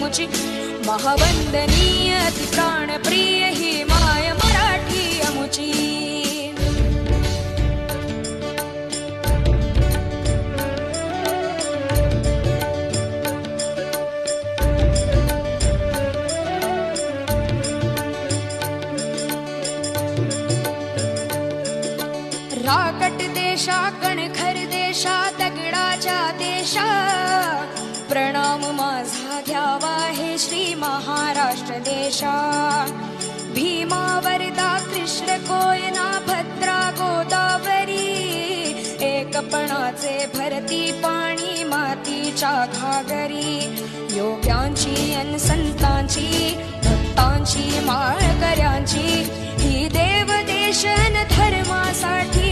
अमुची महावंदनीय अति प्राणप्रिय ही माय मराठी अमुची. राकट देशा कणखर देशा दगडाच्या देशा प्रणाम माझा घ्यावा हे श्री महाराष्ट्र देशा. भीमा वरदा कृष्ण कोयना भद्रा गोदावरी एकपणाचे भरती पाणी मातीच्या घागरी. योग्यांची अन संतांची भक्तांची माळकऱ्यांची ही देव देशन धर्मासाठी